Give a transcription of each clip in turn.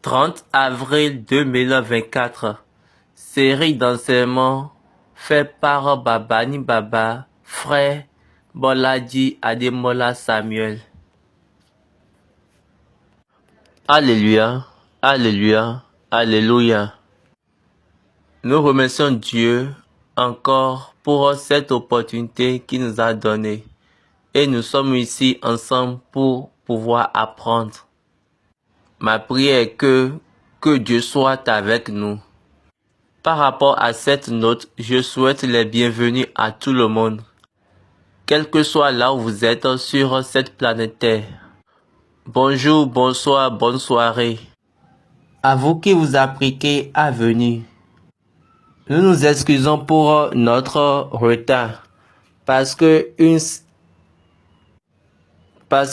30 avril 2024. Série d'enseignements faite par Babani Baba, frère Bolaji Ademola Samuel. Alléluia, Alléluia, Alléluia. Nous remercions Dieu encore pour cette opportunité qu'il nous a donnée. Et nous sommes ici ensemble pour pouvoir apprendre. Ma prière est que Dieu soit avec nous. Par rapport à cette note, je souhaite les bienvenus à tout le monde. Quel que soit là où vous êtes sur cette planète Terre. Bonjour, bonsoir, bonne soirée. À vous qui vous appliquez à venir. Nous nous excusons pour notre retard. Parce qu'il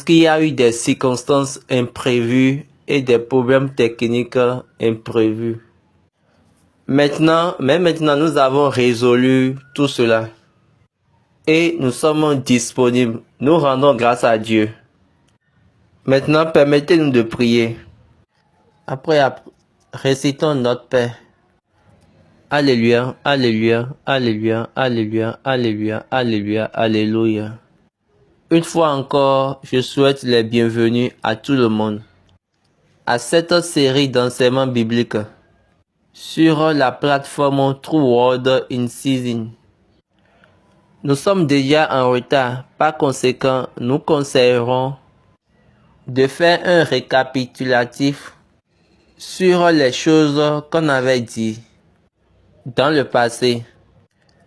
y a eu des circonstances imprévues et des problèmes techniques imprévus. Maintenant, nous avons résolu tout cela. Et nous sommes disponibles. Nous rendons grâce à Dieu. Maintenant, permettez-nous de prier. Après, récitons notre Père. Alléluia, Alléluia, Alléluia, Alléluia, Alléluia, Alléluia, Alléluia. Une fois encore, je souhaite les bienvenus à tout le monde. À cette série d'enseignements bibliques sur la plateforme True Word in Season. Nous sommes déjà en retard, par conséquent, nous conseillerons de faire un récapitulatif sur les choses qu'on avait dit dans le passé.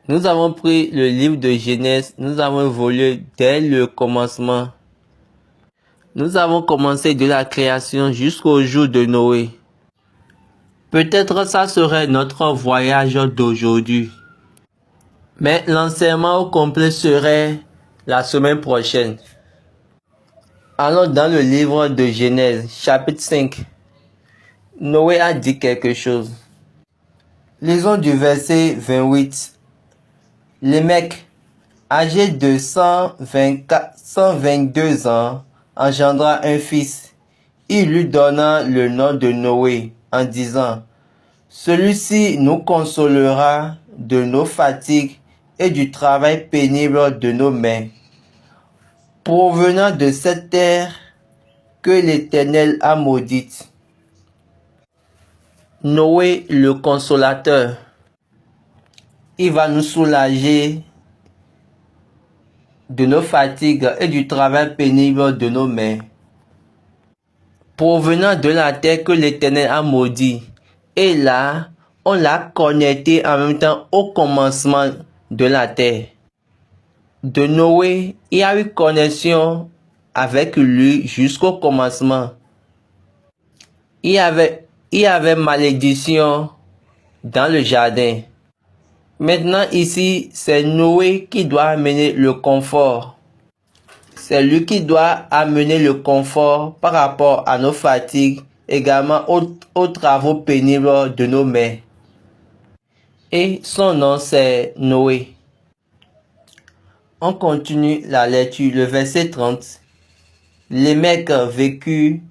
Nous avons pris le livre de Genèse, nous avons évolué dès le commencement. Nous avons commencé de la création jusqu'au jour de Noé. Peut-être ça serait notre voyage d'aujourd'hui. Mais l'enseignement au complet serait la semaine prochaine. Allons dans le livre de Genèse, chapitre 5. Noé a dit quelque chose. Lisons du verset 28. Lémec, âgé de 122 ans, engendra un fils. Il lui donna le nom de Noé, en disant, « Celui-ci nous consolera de nos fatigues et du travail pénible de nos mains, provenant de cette terre que l'Éternel a maudite. » Noé, le consolateur, il va nous soulager de nos fatigues et du travail pénible de nos mains, provenant de la terre que l'Éternel a maudit. Et là, on l'a connecté en même temps au commencement de la terre. De Noé, il y a eu connexion avec lui jusqu'au commencement. Il y avait malédiction dans le jardin. Maintenant ici, c'est Noé qui doit amener le confort. C'est lui qui doit amener le confort par rapport à nos fatigues, également aux travaux pénibles de nos mains. Et son nom c'est Noé. On continue la lecture, le verset 30. Lémec vécut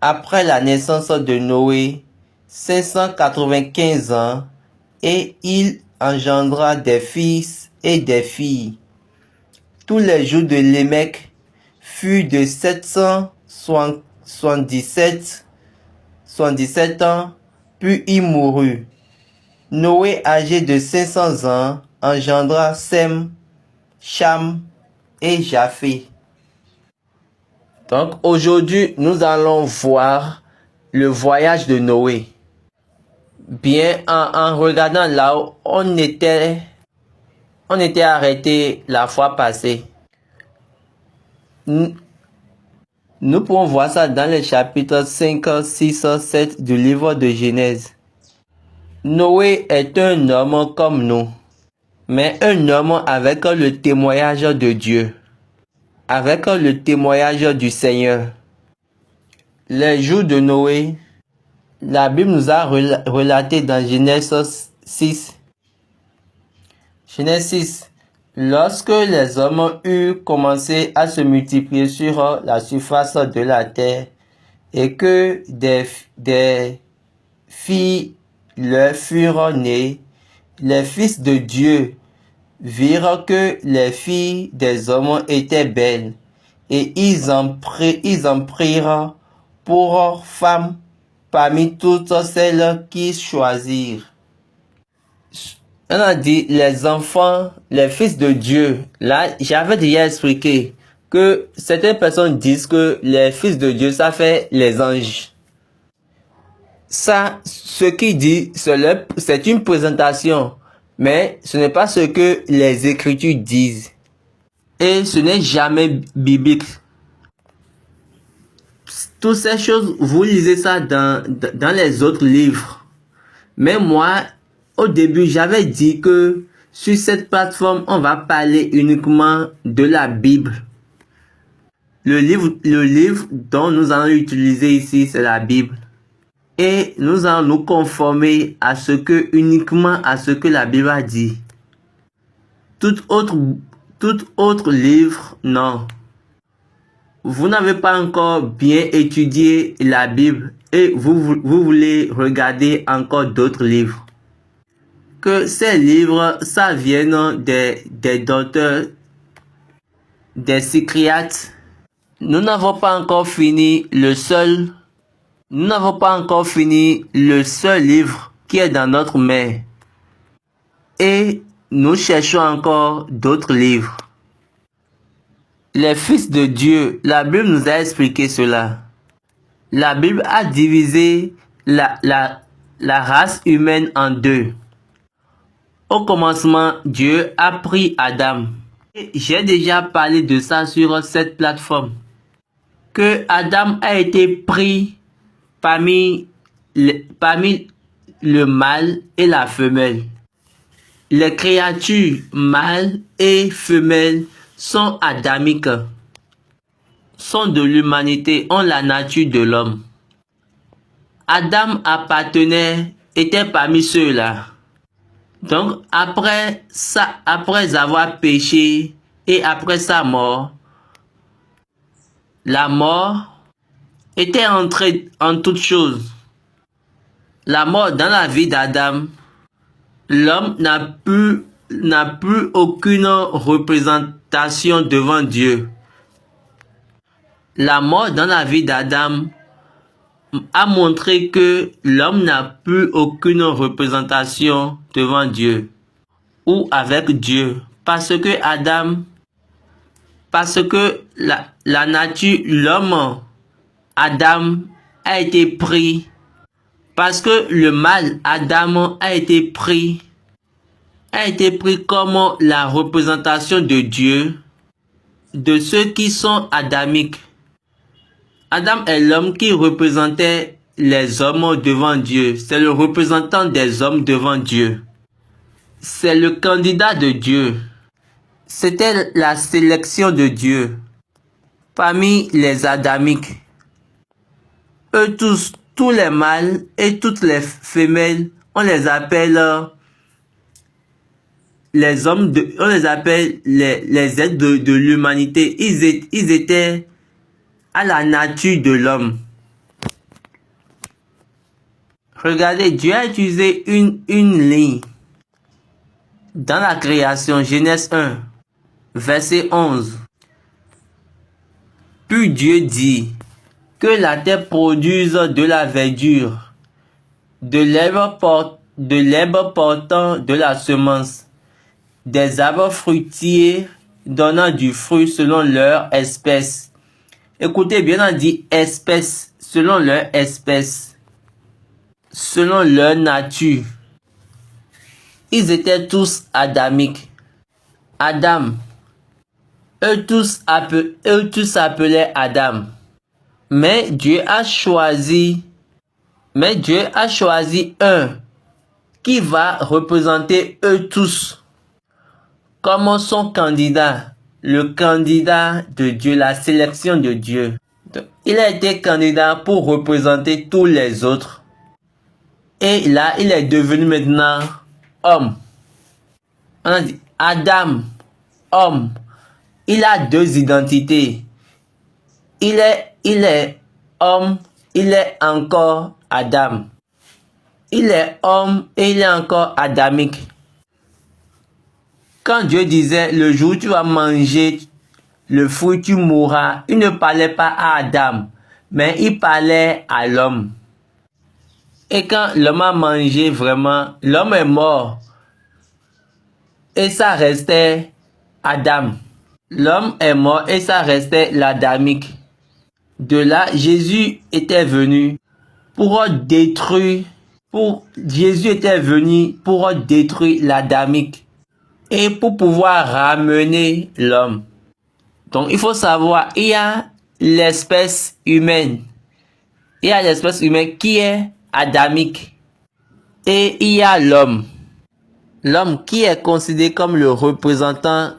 après la naissance de Noé 595 ans et il engendra des fils et des filles. Tous les jours de Lémec furent de 777 ans, puis il mourut. Noé, âgé de 500 ans, engendra Sem, Cham et Japheth. Donc aujourd'hui, nous allons voir le voyage de Noé. Bien, en regardant là où on était arrêté la fois passée. Nous pouvons voir ça dans les chapitres 5, 6, 7 du livre de Genèse. Noé est un homme comme nous, mais un homme avec le témoignage de Dieu, avec le témoignage du Seigneur. Les jours de Noé, la Bible nous a relaté dans Genèse 6. Genèse 6. Lorsque les hommes eurent commencé à se multiplier sur la surface de la terre, et que des filles leur furent nées, les fils de Dieu virent que les filles des hommes étaient belles, et ils en prirent pour femmes parmi toutes celles qu'ils choisirent. On a dit les enfants, les fils de Dieu. Là, j'avais déjà expliqué que certaines personnes disent que les fils de Dieu, ça fait les anges. Ça, ce qu'il dit, c'est une présentation, mais ce n'est pas ce que les Écritures disent. Et ce n'est jamais biblique. Toutes ces choses, vous lisez ça dans les autres livres. Mais moi, au début, j'avais dit que sur cette plateforme, on va parler uniquement de la Bible. Le livre dont nous allons utiliser ici, c'est la Bible. Et nous allons nous conformer uniquement à ce que la Bible a dit. Tout autre livre, non. Vous n'avez pas encore bien étudié la Bible et vous voulez regarder encore d'autres livres. Que ces livres, ça vienne des docteurs, des psychiatres. Nous n'avons pas encore fini le seul livre qui est dans notre main. Et nous cherchons encore d'autres livres. Les fils de Dieu, la Bible nous a expliqué cela. La Bible a divisé la race humaine en deux. Au commencement, Dieu a pris Adam. J'ai déjà parlé de ça sur cette plateforme. Que Adam a été pris parmi le mâle et la femelle. Les créatures mâles et femelles sont adamiques, sont de l'humanité, ont la nature de l'homme. Adam était parmi ceux-là. Donc après avoir péché et après sa mort, la mort était entrée en toutes choses. La mort dans la vie d'Adam, l'homme n'a plus aucune représentation devant Dieu. La mort dans la vie d'Adam a montré que l'homme n'a plus aucune représentation devant Dieu ou avec Dieu parce que la nature, l'homme, Adam a été pris, parce que le mâle Adam a été pris comme la représentation de Dieu, de ceux qui sont adamiques. Adam est l'homme qui représentait les hommes devant Dieu. C'est le représentant des hommes devant Dieu. C'est le candidat de Dieu. C'était la sélection de Dieu parmi les adamiques. Eux tous les mâles et toutes les femelles, on les appelle les hommes, on les appelle les êtres de l'humanité. Ils étaient à la nature de l'homme. Regardez, Dieu a utilisé une ligne dans la création, Genèse 1, verset 11. Puis Dieu dit que la terre produise de la verdure, de l'herbe portant de la semence, des arbres fruitiers donnant du fruit selon leur espèce. Écoutez bien, on dit espèce, selon leur espèce, selon leur nature. Ils étaient tous adamiques. Adam. Eux tous s'appelaient Adam. Mais Dieu a choisi un qui va représenter eux tous comme son candidat. Le candidat de Dieu, la sélection de Dieu. Donc, il a été candidat pour représenter tous les autres. Et là, il est devenu maintenant homme. On a dit Adam, homme. Il a deux identités. Il est homme, il est encore Adam. Il est homme et il est encore adamique. Quand Dieu disait, le jour où tu vas manger le fruit, tu mourras, il ne parlait pas à Adam, mais il parlait à l'homme. Et quand l'homme a mangé vraiment, l'homme est mort. Et ça restait Adam. L'homme est mort et ça restait l'adamique. De là, Jésus était venu pour détruire, l'adamique et pour pouvoir ramener l'homme. Donc, il faut savoir, il y a l'espèce humaine. Il y a l'espèce humaine qui est adamique. Et il y a l'homme. L'homme qui est considéré comme le représentant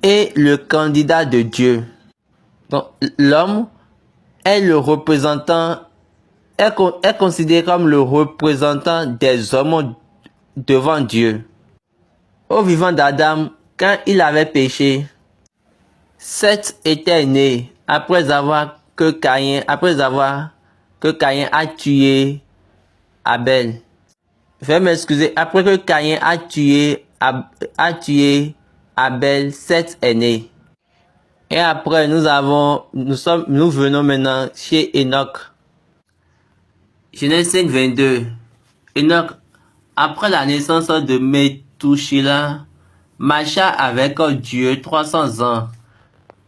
et le candidat de Dieu. Donc, l'homme est le représentant, est considéré comme le représentant des hommes devant Dieu. Au vivant d'Adam, quand il avait péché, Seth était né après avoir que Caïn a tué Abel. Veuillez m'excuser, après que Caïn a tué Abel, Seth est né. Et après, nous venons maintenant chez Enoch. Genèse 5, 22. Enoch, après la naissance de Methushélah, marcha avec Dieu 300 ans.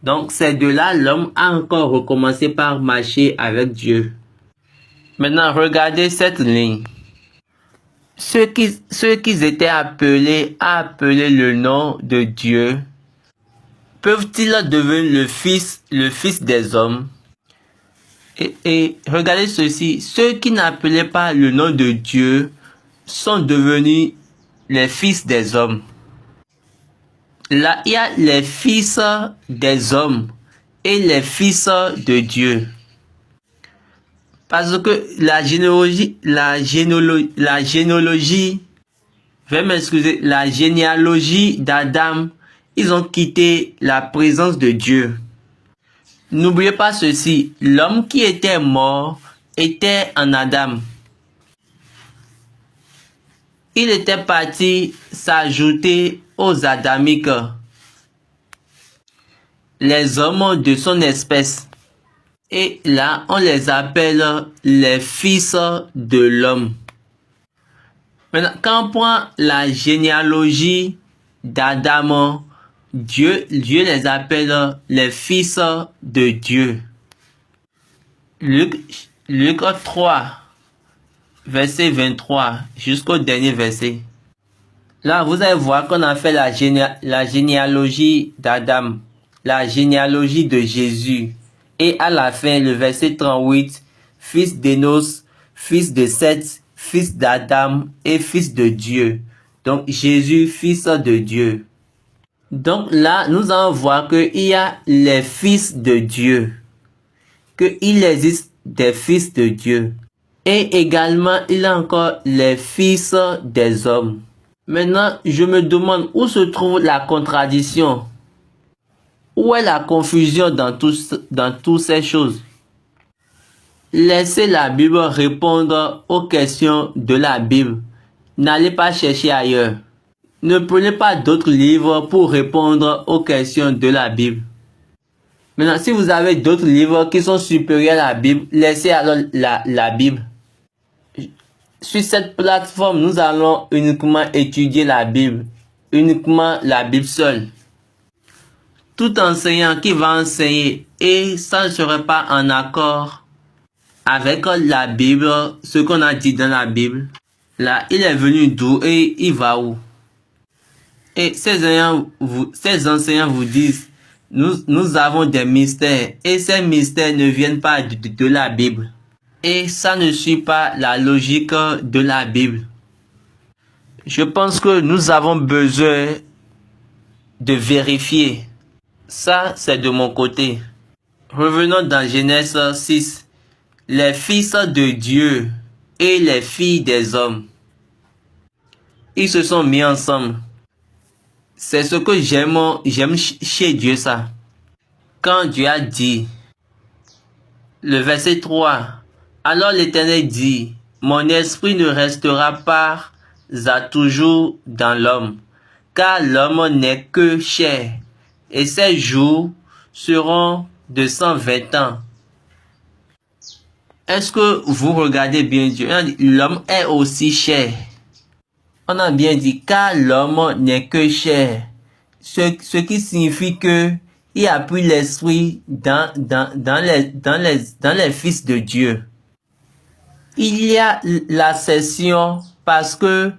Donc, c'est de là l'homme a encore recommencé par marcher avec Dieu. Maintenant, regardez cette ligne. Ceux qui étaient appelés à appeler le nom de Dieu, peuvent-ils devenir le fils des hommes? Et regardez ceci, ceux qui n'appelaient pas le nom de Dieu sont devenus les fils des hommes. Là, il y a les fils des hommes et les fils de Dieu. Parce que la généalogie d'Adam, ils ont quitté la présence de Dieu. N'oubliez pas ceci, l'homme qui était mort était en Adam. Il était parti s'ajouter aux adamiques, les hommes de son espèce. Et là, on les appelle les fils de l'homme. Maintenant, quand on prend la généalogie d'Adam, Dieu les appelle les fils de Dieu. Luc 3, verset 23, jusqu'au dernier verset. Là, vous allez voir qu'on a fait la généalogie d'Adam, la généalogie de Jésus. Et à la fin, le verset 38, fils d'Énos, fils de Seth, fils d'Adam et fils de Dieu. Donc, Jésus, fils de Dieu. Donc là, nous allons voir qu'il y a les fils de Dieu. Qu'il existe des fils de Dieu. Et également, il y a encore les fils des hommes. Maintenant, je me demande où se trouve la contradiction. Où est la confusion dans toutes ces choses? Laissez la Bible répondre aux questions de la Bible. N'allez pas chercher ailleurs. Ne prenez pas d'autres livres pour répondre aux questions de la Bible. Maintenant, si vous avez d'autres livres qui sont supérieurs à la Bible, laissez alors la Bible. Sur cette plateforme, nous allons uniquement étudier la Bible. Uniquement la Bible seule. Tout enseignant qui va enseigner et ça ne serait pas en accord avec la Bible, ce qu'on a dit dans la Bible, là, il est venu d'où et il va où? Et ces enseignants vous disent, nous avons des mystères et ces mystères ne viennent pas de la Bible. Et ça ne suit pas la logique de la Bible. Je pense que nous avons besoin de vérifier. Ça, c'est de mon côté. Revenons dans Genèse 6. Les fils de Dieu et les filles des hommes. Ils se sont mis ensemble. C'est ce que j'aime chez Dieu, ça. Quand Dieu a dit, Le verset 3. Alors l'Éternel dit, mon esprit ne restera pas à toujours dans l'homme, car l'homme n'est que chair, et ses jours seront de 120 ans. Est-ce que vous regardez bien Dieu? L'homme est aussi chair. On a bien dit, car l'homme n'est que chair. Ce qui signifie que il n'y a plus l'esprit dans les fils de Dieu. Il y a la cession parce que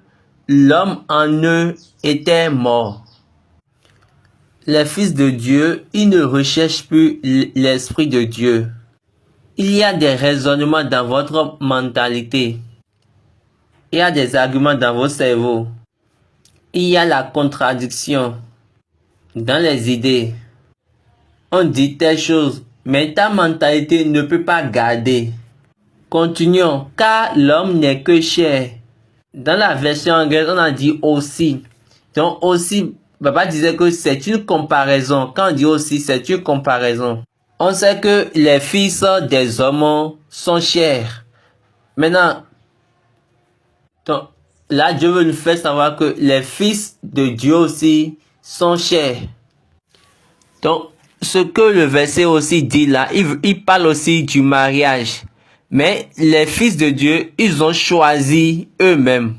l'homme en eux était mort. Les fils de Dieu, ils ne recherchent plus l'esprit de Dieu. Il y a des raisonnements dans votre mentalité. Il y a des arguments dans vos cerveaux. Il y a la contradiction dans les idées. On dit telle chose, mais ta mentalité ne peut pas garder. Continuons, car l'homme n'est que chair. Dans la version anglaise, on a dit aussi. Donc aussi, Papa disait que c'est une comparaison. Quand on dit aussi, c'est une comparaison. On sait que les fils des hommes sont chairs. Maintenant, donc, là, Dieu veut nous faire savoir que les fils de Dieu aussi sont chers. Donc, ce que le verset aussi dit là, il parle aussi du mariage. Mais les fils de Dieu, ils ont choisi eux-mêmes.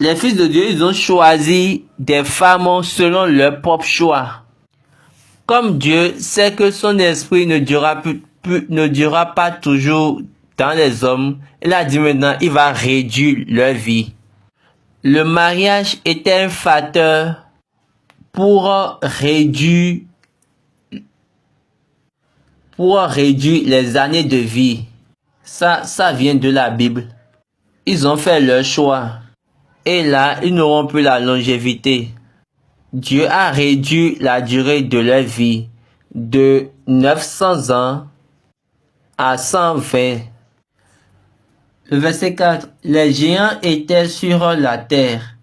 Les fils de Dieu, ils ont choisi des femmes selon leur propre choix. Comme Dieu sait que son esprit ne durera pas toujours dans les hommes, il a dit maintenant, il va réduire leur vie. Le mariage était un facteur pour réduire les années de vie. Ça vient de la Bible. Ils ont fait leur choix. Et là, ils n'auront plus la longévité. Dieu a réduit la durée de leur vie de 900 ans à 120. Le verset 4. Les géants étaient sur la terre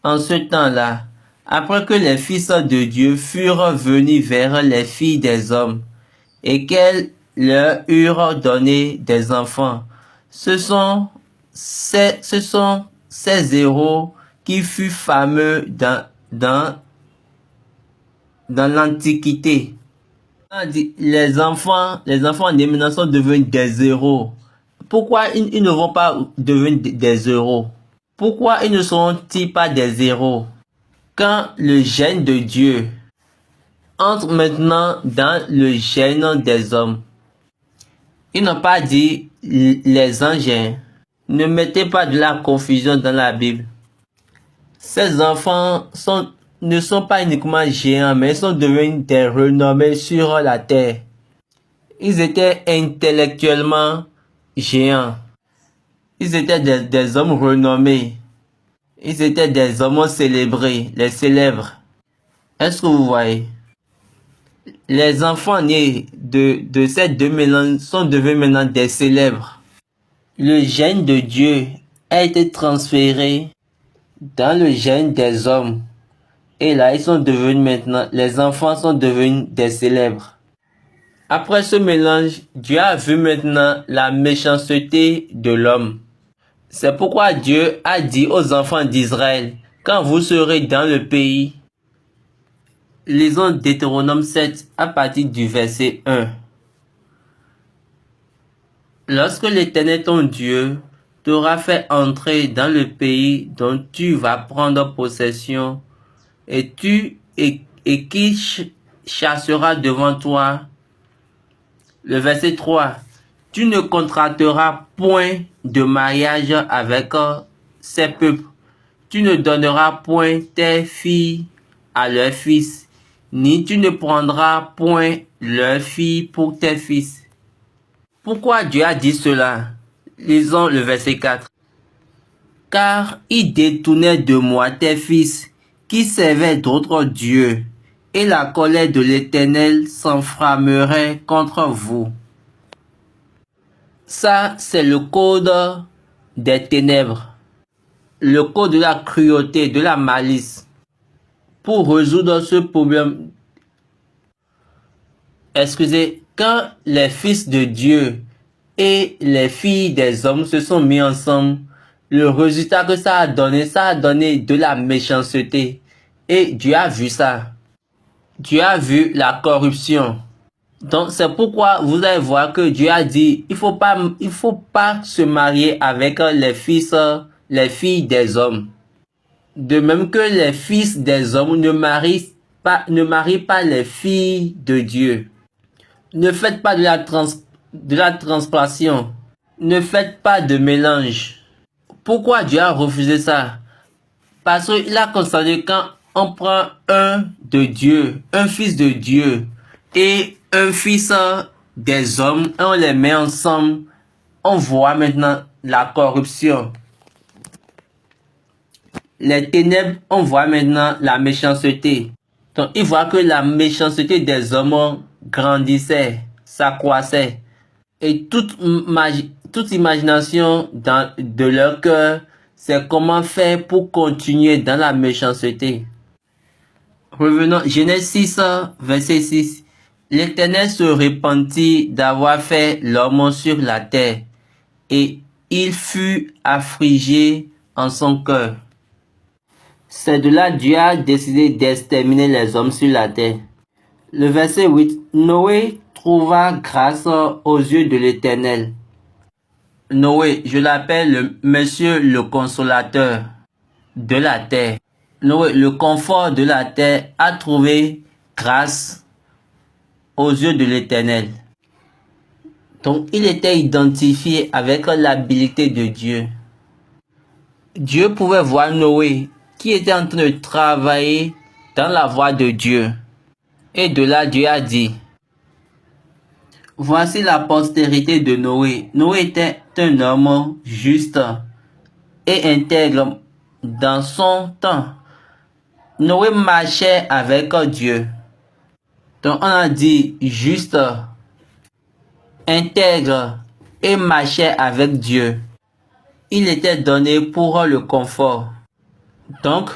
en ce temps-là, après que les fils de Dieu furent venus vers les filles des hommes, et qu'elles leur eurent donné des enfants. Ce sont ces héros qui furent fameux dans l'Antiquité. Les enfants nés maintenant sont devenus des héros. Pourquoi ils ne vont pas devenir des héros? Pourquoi ils ne seront-ils pas des héros? Quand le gène de Dieu entre maintenant dans le gène des hommes. Ils n'ont pas dit les anges. Ne mettez pas de la confusion dans la Bible. Ces enfants ne sont pas uniquement géants, mais ils sont devenus des renommés sur la terre. Ils étaient intellectuellement géants. Ils étaient des hommes renommés. Ils étaient des hommes célébrés, les célèbres. Est-ce que vous voyez? Les enfants nés de ces deux mélanges sont devenus maintenant des célèbres. Le gène de Dieu a été transféré dans le gène des hommes. Et là, ils sont devenus maintenant, les enfants sont devenus des célèbres. Après ce mélange, Dieu a vu maintenant la méchanceté de l'homme. C'est pourquoi Dieu a dit aux enfants d'Israël, quand vous serez dans le pays, lisons Deutéronome 7 à partir du verset 1. Lorsque l'Éternel ton Dieu t'aura fait entrer dans le pays dont tu vas prendre possession, et qui chassera devant toi. Le verset 3. Tu ne contracteras point de mariage avec ces peuples. Tu ne donneras point tes filles à leurs fils, ni tu ne prendras point leurs filles pour tes fils. Pourquoi Dieu a dit cela? Lisons le verset 4. Car ils détournaient de moi tes fils, qui servaient d'autres dieux, et la colère de l'Éternel s'enflammerait contre vous. Ça, c'est le code des ténèbres, le code de la cruauté, de la malice. Pour résoudre ce problème, Quand les fils de Dieu et les filles des hommes se sont mis ensemble, le résultat que ça a donné de la méchanceté. Et Dieu a vu ça. Dieu a vu la corruption. Donc c'est pourquoi vous allez voir que Dieu a dit, il faut pas se marier avec les filles des hommes. De même que les fils des hommes ne marient pas les filles de Dieu. Ne faites pas de la transplantation. Ne faites pas de mélange. Pourquoi Dieu a refusé ça? Parce qu'il a constaté quand on prend un de Dieu, un fils de Dieu et un fils des hommes, et on les met ensemble, on voit maintenant la corruption. Les ténèbres, on voit maintenant la méchanceté. Donc, il voit que la méchanceté des hommes grandissait, s'accroissait. Et toute imagination de leur cœur, c'est comment faire pour continuer dans la méchanceté. Revenons, Genèse 6, verset 6. L'Éternel se repentit d'avoir fait l'homme sur la terre, et il fut affligé en son cœur. C'est de là Dieu a décidé d'exterminer les hommes sur la terre. Le verset 8. Noé trouva grâce aux yeux de l'Éternel. Noé, je l'appelle Monsieur le consolateur de la terre. Noé, le confort de la terre, a trouvé grâce aux yeux de l'Éternel. Donc, il était identifié avec l'habilité de Dieu. Dieu pouvait voir Noé qui était en train de travailler dans la voie de Dieu. Et de là, Dieu a dit, voici la postérité de Noé. Noé était un homme juste et intègre dans son temps. Noé marchait avec Dieu. Donc on a dit juste, intègre et marchait avec Dieu. Il était donné pour le confort. Donc,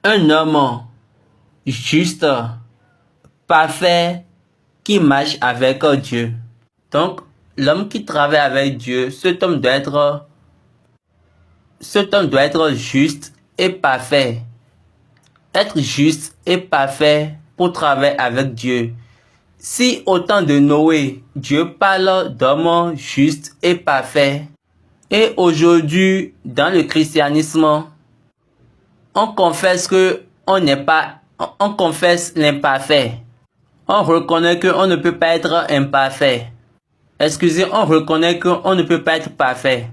un homme juste, parfait, qui marche avec Dieu. Donc, l'homme qui travaille avec Dieu, cet homme doit être juste et parfait. Être juste et parfait pour travailler avec Dieu. Si au temps de Noé, Dieu parle d'homme juste et parfait, et aujourd'hui, dans le christianisme, on confesse que on confesse l'imparfait. On reconnaît qu'on ne peut pas être imparfait. Excusez, on reconnaît qu'on ne peut pas être parfait.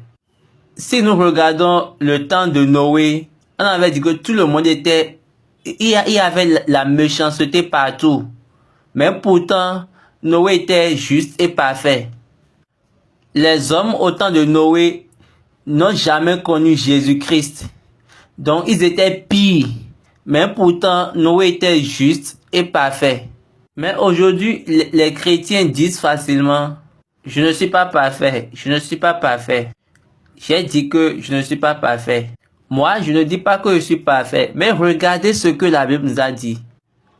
Si nous regardons le temps de Noé, on avait dit que tout le monde était... Il y avait la méchanceté partout. Mais pourtant, Noé était juste et parfait. Les hommes au temps de Noé n'ont jamais connu Jésus-Christ. Donc, ils étaient pires. Mais pourtant, Noé était juste et parfait. Mais aujourd'hui, les chrétiens disent facilement, je ne suis pas parfait, je ne suis pas parfait. J'ai dit que je ne suis pas parfait. Moi, je ne dis pas que je suis parfait, mais regardez ce que la Bible nous a dit.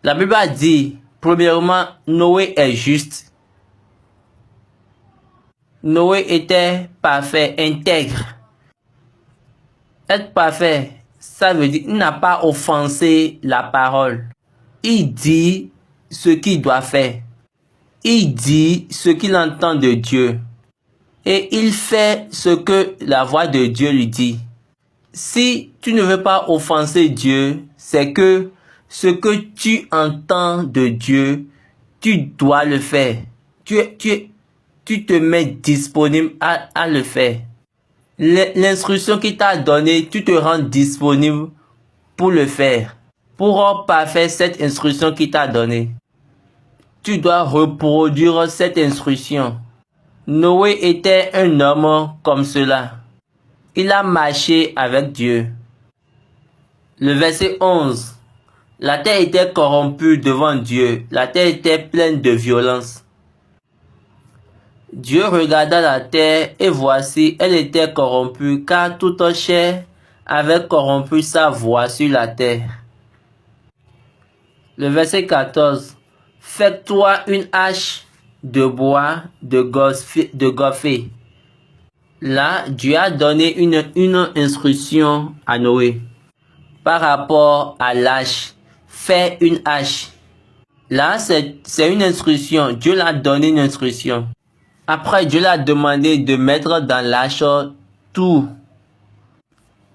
La Bible a dit, premièrement, Noé est juste. Noé était parfait, intègre. Être parfait, ça veut dire qu'il n'a pas offensé la parole. Il dit ce qu'il doit faire. Il dit ce qu'il entend de Dieu. Et il fait ce que la voix de Dieu lui dit. Si tu ne veux pas offenser Dieu, c'est que ce que tu entends de Dieu, tu dois le faire. Tu te mets disponible à le faire. L'instruction qu'il t'a donnée, tu te rends disponible pour le faire. Pour parfaire cette instruction qu'il t'a donnée, tu dois reproduire cette instruction. Noé était un homme comme cela. Il a marché avec Dieu. Le verset 11. La terre était corrompue devant Dieu. La terre était pleine de violence. Dieu regarda la terre et voici, elle était corrompue, car toute chair avait corrompu sa voix sur la terre. Le verset 14. Fais-toi une hache de bois de goffer. Là, Dieu a donné une instruction à Noé par rapport à l'âge. Fais une hache. Là, c'est une instruction. Dieu l'a donné une instruction. Après, Dieu l'a demandé de mettre dans l'âche tout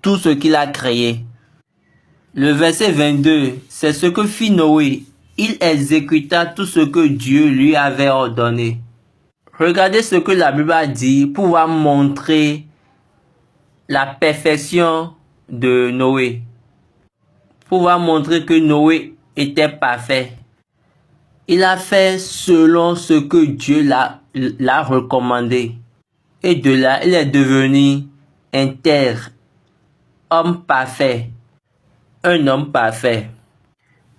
ce qu'il a créé. Le verset 22, c'est ce que fit Noé. Il exécuta tout ce que Dieu lui avait ordonné. Regardez ce que la Bible a dit pour pouvoir montrer la perfection de Noé. Pour pouvoir montrer que Noé était parfait. Il a fait selon ce que Dieu l'a recommandé. Et de là, il est devenu intègre, homme parfait, un homme parfait.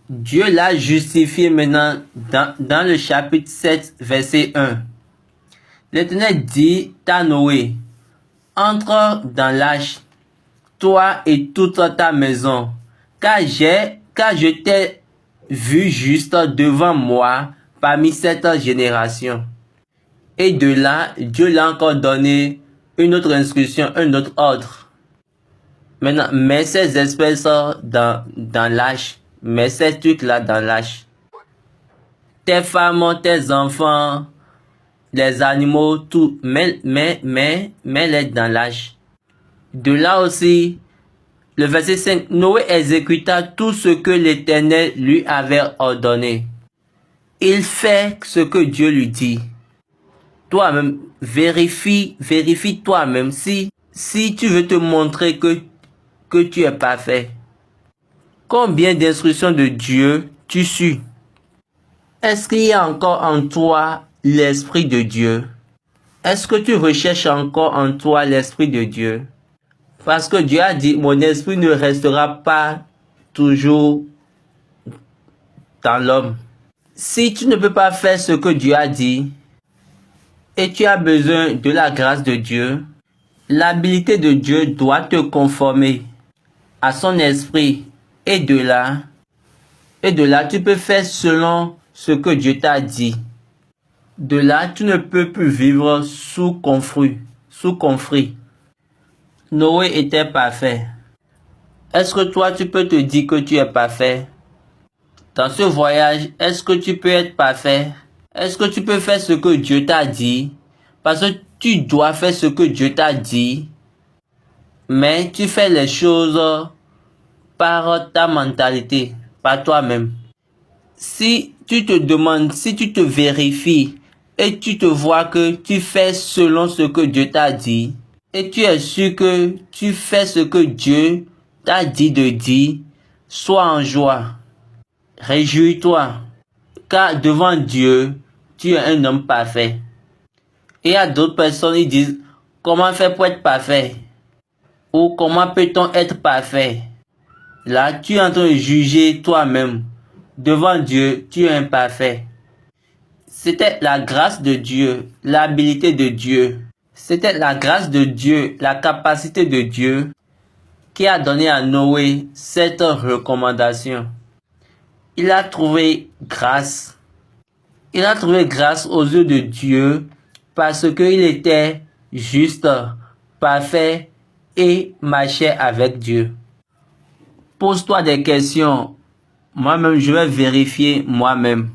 Dieu l'a justifié maintenant dans le chapitre 7, verset 1. L'Éternel dit à Noé, entre dans l'arche, toi et toute ta maison, car je t'ai vu juste devant moi parmi cette génération. Et de là, Dieu l'a encore donné une autre instruction, un autre ordre. Maintenant, mets ces espèces dans l'arche. Mets ces trucs-là dans l'arche. Tes femmes, tes enfants, les animaux, tout, mets-les dans l'arche. De là aussi, le verset 5, Noé exécuta tout ce que l'Éternel lui avait ordonné. Il fait ce que Dieu lui dit. Toi-même, vérifie toi-même si tu veux te montrer que tu es parfait. Combien d'instructions de Dieu tu suis? Est-ce qu'il y a encore en toi l'Esprit de Dieu? Est-ce que tu recherches encore en toi l'Esprit de Dieu? Parce que Dieu a dit, mon esprit ne restera pas toujours dans l'homme. Si tu ne peux pas faire ce que Dieu a dit, et tu as besoin de la grâce de Dieu, l'habilité de Dieu doit te conformer à son esprit. Et de là, tu peux faire selon ce que Dieu t'a dit. De là, tu ne peux plus vivre sous conflit. Noé était parfait. Est-ce que toi, tu peux te dire que tu es parfait? Dans ce voyage, est-ce que tu peux être parfait? Est-ce que tu peux faire ce que Dieu t'a dit? Parce que tu dois faire ce que Dieu t'a dit. Mais tu fais les choses par ta mentalité, par toi-même. Si tu te demandes, si tu te vérifies et tu te vois que tu fais selon ce que Dieu t'a dit, et tu es sûr que tu fais ce que Dieu t'a dit de dire, sois en joie. Réjouis-toi, car devant Dieu, tu es un homme parfait. Et il y a d'autres personnes qui disent, comment faire pour être parfait? Ou comment peut-on être parfait? Là, tu es en train de juger toi-même. Devant Dieu, tu es imparfait. C'était la grâce de Dieu, l'habilité de Dieu. C'était la grâce de Dieu, la capacité de Dieu qui a donné à Noé cette recommandation. Il a trouvé grâce. Il a trouvé grâce aux yeux de Dieu parce qu'il était juste, parfait et marchait avec Dieu. Pose-toi des questions. Moi-même, je vais vérifier moi-même.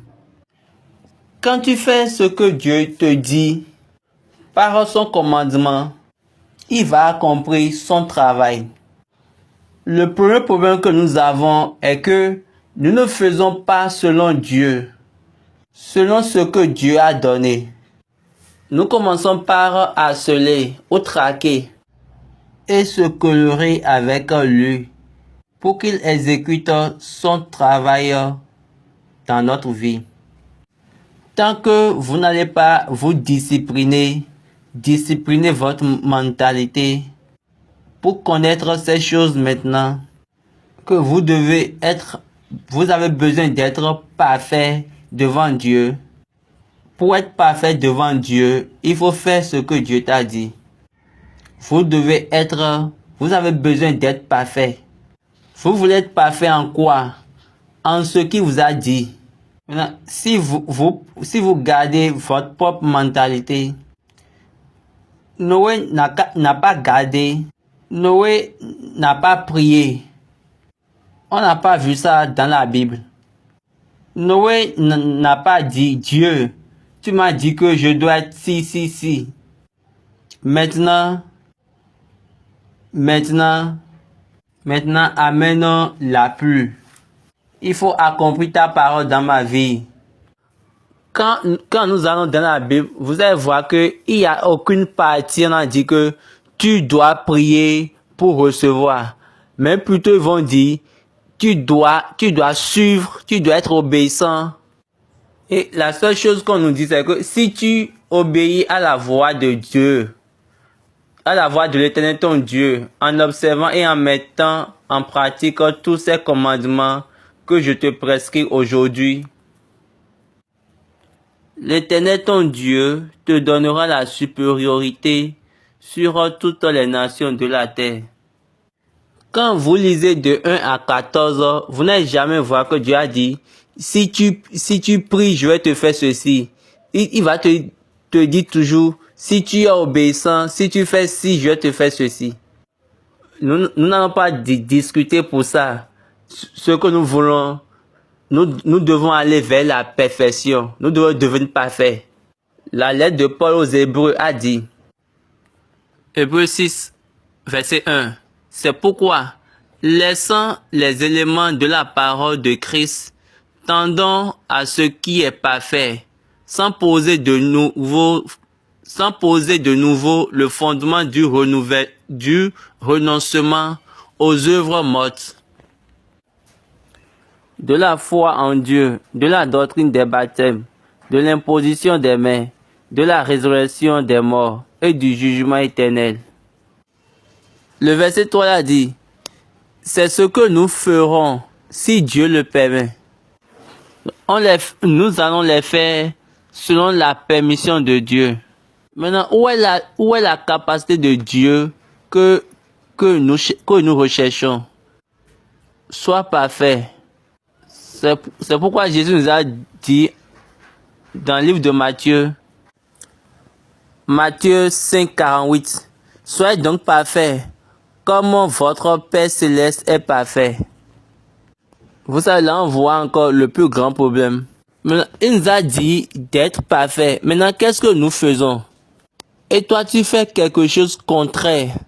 Quand tu fais ce que Dieu te dit, par son commandement, il va accomplir son travail. Le premier problème que nous avons est que nous ne faisons pas selon Dieu, selon ce que Dieu a donné. Nous commençons par harceler ou traquer et se colorer avec lui pour qu'il exécute son travail dans notre vie. Tant que vous n'allez pas vous discipliner votre mentalité pour connaître ces choses maintenant, que vous avez besoin d'être parfait devant Dieu. Pour être parfait devant Dieu, il faut faire ce que Dieu t'a dit. Vous avez besoin d'être parfait. Vous voulez être parfait en quoi? En ce qu'il vous a dit. Maintenant, si vous gardez votre propre mentalité, Noé n'a pas gardé, Noé n'a pas prié. On n'a pas vu ça dans la Bible. Noé n'a pas dit, Dieu, tu m'as dit que je dois être si. Maintenant, amène la pluie. Il faut accomplir ta parole dans ma vie. Quand nous allons dans la Bible, vous allez voir qu'il n'y a aucune partie, on a dit que tu dois prier pour recevoir. Mais plutôt, ils vont dire, tu dois suivre, tu dois être obéissant. Et la seule chose qu'on nous dit, c'est que si tu obéis à la voix de Dieu, à la voix de l'Éternel ton Dieu, en observant et en mettant en pratique tous ces commandements que je te prescris aujourd'hui, l'Éternel ton Dieu te donnera la supériorité sur toutes les nations de la terre. Quand vous lisez de 1 à 14, vous n'allez jamais voir que Dieu a dit, si tu pries, je vais te faire ceci. Il va te dire toujours, si tu es obéissant, si tu fais ci, je vais te faire ceci. Nous n'allons pas discuter pour ça. Ce que nous voulons, nous devons aller vers la perfection. Nous devons devenir parfaits. La lettre de Paul aux Hébreux a dit, Hébreux 6, verset 1. C'est pourquoi, laissant les éléments de la parole de Christ, tendons à ce qui est parfait, sans poser de nouveau le fondement du renoncement aux œuvres mortes, de la foi en Dieu, de la doctrine des baptêmes, de l'imposition des mains, de la résurrection des morts et du jugement éternel. Le verset 3 a dit, c'est ce que nous ferons si Dieu le permet. Nous allons les faire selon la permission de Dieu. Maintenant, où est la capacité de Dieu que nous recherchons? Sois parfait. C'est pourquoi Jésus nous a dit dans le livre de Matthieu 5, 48, soyez donc parfaits, comme votre Père Céleste est parfait. Vous savez, là on voit encore le plus grand problème. Maintenant, il nous a dit d'être parfait. Maintenant, qu'est-ce que nous faisons? Et toi, tu fais quelque chose contraire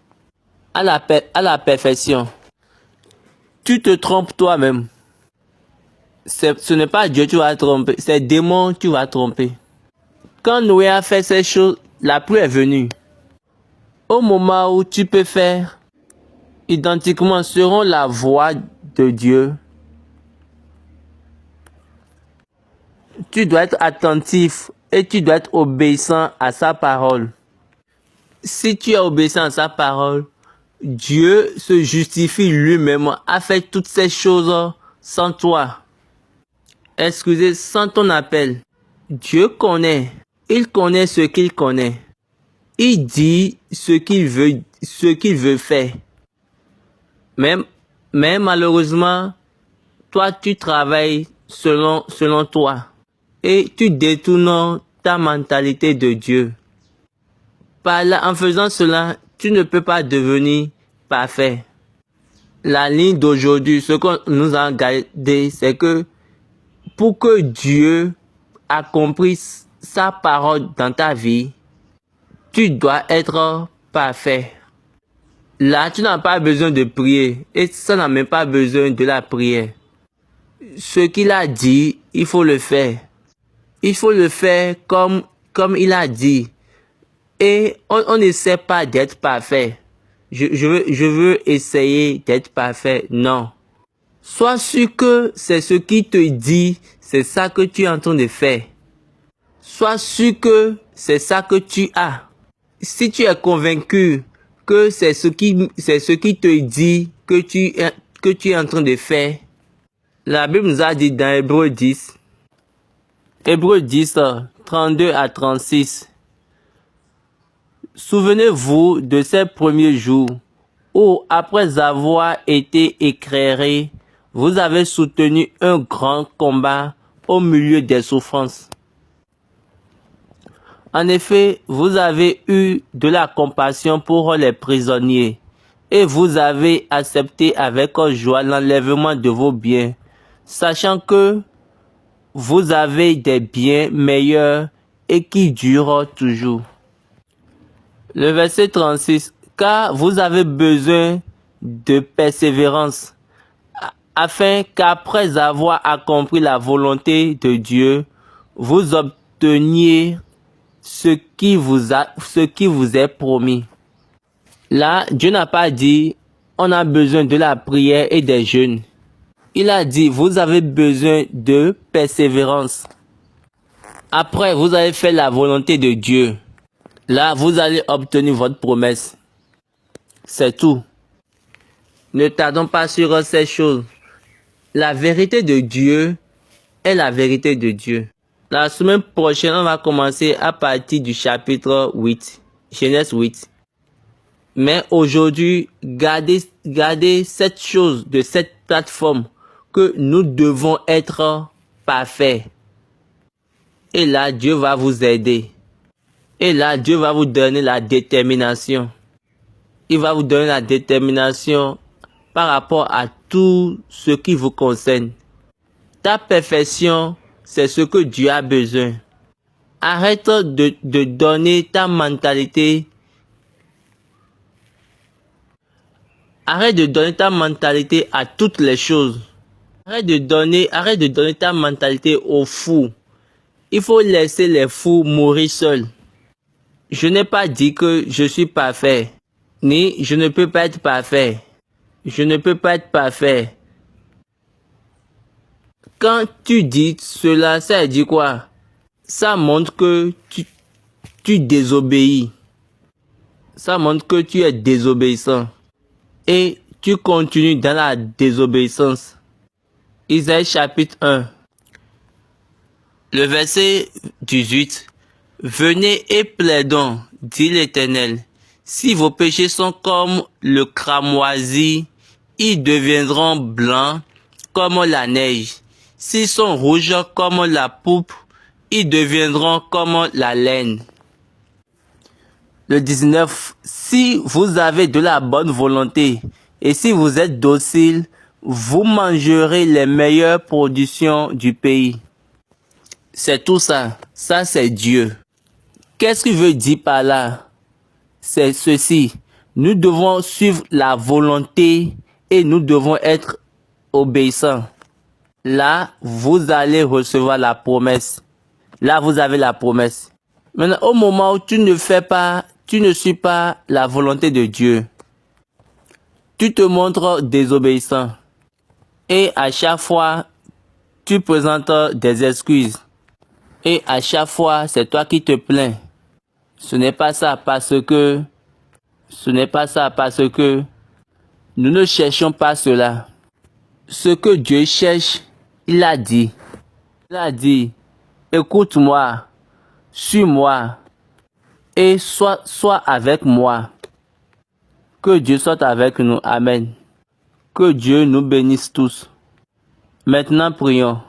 à la perfection. Tu te trompes toi-même. Ce n'est pas Dieu que tu vas tromper, c'est démon que tu vas tromper. Quand Noé a fait ces choses, la pluie est venue. Au moment où tu peux faire identiquement selon la voix de Dieu, tu dois être attentif et tu dois être obéissant à sa parole. Si tu es obéissant à sa parole, Dieu se justifie lui-même, a fait toutes ces choses sans toi. Excusez, sans ton appel. Dieu connaît. Il connaît ce qu'il connaît. Il dit ce qu'il veut faire. Mais malheureusement, toi tu travailles selon toi. Et tu détournes ta mentalité de Dieu. En faisant cela, tu ne peux pas devenir parfait. La ligne d'aujourd'hui, ce que nous avons gardé, c'est que pour que Dieu accomplisse sa parole dans ta vie, tu dois être parfait. Là, tu n'as pas besoin de prier et ça n'a même pas besoin de la prière. Ce qu'il a dit, il faut le faire. Il faut le faire comme il a dit. Et on n'essaie pas d'être parfait. Je veux essayer d'être parfait. Non. Sois sûr que c'est ce qu'il te dit, c'est ça que tu es en train de faire. Sois sûr que c'est ça que tu as. Si tu es convaincu que c'est ce qui te dit que tu es en train de faire, la Bible nous a dit dans Hébreux 10, 32 à 36, souvenez-vous de ces premiers jours où, après avoir été éclairés, vous avez soutenu un grand combat au milieu des souffrances. En effet, vous avez eu de la compassion pour les prisonniers et vous avez accepté avec joie l'enlèvement de vos biens, sachant que vous avez des biens meilleurs et qui durent toujours. Le verset 36. Car vous avez besoin de persévérance, afin qu'après avoir accompli la volonté de Dieu, vous obteniez ce qui vous est promis. Là, Dieu n'a pas dit, on a besoin de la prière et des jeûnes. Il a dit, vous avez besoin de persévérance. Après, vous avez fait la volonté de Dieu. Là, vous allez obtenir votre promesse. C'est tout. Ne tardons pas sur ces choses. La vérité de Dieu est la vérité de Dieu. La semaine prochaine, on va commencer à partir du chapitre 8, Genèse 8. Mais aujourd'hui, gardez cette chose de cette plateforme que nous devons être parfaits. Et là, Dieu va vous aider. Et là, Dieu va vous donner la détermination. Il va vous donner la détermination par rapport à tout ce qui vous concerne. Ta perfection, c'est ce que Dieu a besoin. Arrête de donner ta mentalité. Arrête de donner ta mentalité à toutes les choses. Arrête de donner ta mentalité aux fous. Il faut laisser les fous mourir seuls. Je n'ai pas dit que je suis parfait, ni je ne peux pas être parfait. Je ne peux pas être parfait. Quand tu dis cela, ça dit quoi? Ça montre que tu désobéis. Ça montre que tu es désobéissant. Et tu continues dans la désobéissance. Isaïe chapitre 1. Le verset 18. Venez et plaidons, dit l'Éternel. Si vos péchés sont comme le cramoisi, ils deviendront blancs comme la neige. S'ils sont rouges comme la pourpre, ils deviendront comme la laine. Le 19. Si vous avez de la bonne volonté et si vous êtes docile, vous mangerez les meilleures productions du pays. C'est tout ça. Ça, c'est Dieu. Qu'est-ce qu'il veut dire par là? C'est ceci. Nous devons suivre la volonté et nous devons être obéissants. Là, vous allez recevoir la promesse. Là, vous avez la promesse. Maintenant, au moment où tu ne suis pas la volonté de Dieu, tu te montres désobéissant. Et à chaque fois, tu présentes des excuses. Et à chaque fois, c'est toi qui te plains. Ce n'est pas ça parce que nous ne cherchons pas cela. Ce que Dieu cherche, il a dit. Il a dit, écoute-moi, suis-moi et sois avec moi. Que Dieu soit avec nous. Amen. Que Dieu nous bénisse tous. Maintenant, prions.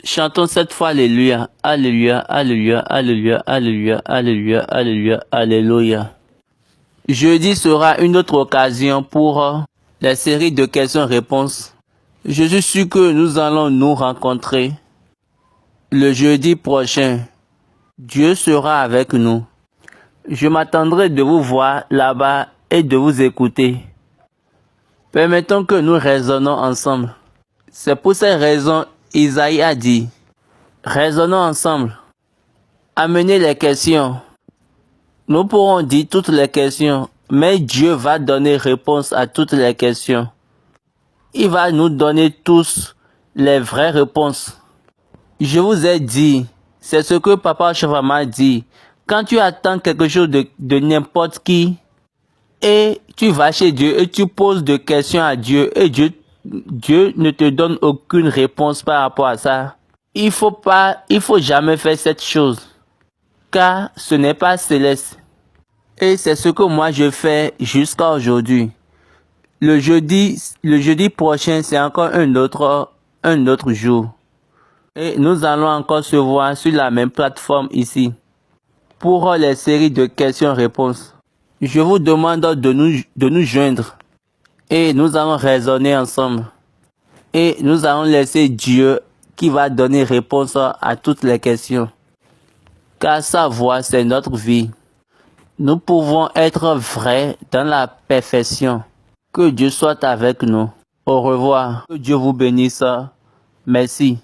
Chantons cette fois Alléluia, Alléluia, Alléluia, Alléluia, Alléluia, Alléluia, Alléluia, Alléluia. Jeudi sera une autre occasion pour la série de questions-réponses. Je suis sûr que nous allons nous rencontrer le jeudi prochain. Dieu sera avec nous. Je m'attendrai de vous voir là-bas et de vous écouter. Permettons que nous raisonnons ensemble. C'est pour cette raison Isaïe a dit, raisonnons ensemble, amenez les questions. Nous pourrons dire toutes les questions, mais Dieu va donner réponse à toutes les questions. Il va nous donner tous les vraies réponses. Je vous ai dit, c'est ce que Papa Chava m'a dit, quand tu attends quelque chose de n'importe qui, et tu vas chez Dieu et tu poses des questions à Dieu, et Dieu ne te donne aucune réponse par rapport à ça. Il faut jamais faire cette chose, car ce n'est pas céleste. Et c'est ce que moi je fais jusqu'à aujourd'hui. Le jeudi prochain, c'est encore un autre jour. Et nous allons encore se voir sur la même plateforme ici pour les séries de questions-réponses. Je vous demande de nous joindre et nous allons raisonner ensemble. Et nous allons laisser Dieu qui va donner réponse à toutes les questions. Car sa voix, c'est notre vie. Nous pouvons être vrais dans la perfection. Que Dieu soit avec nous. Au revoir. Que Dieu vous bénisse. Merci.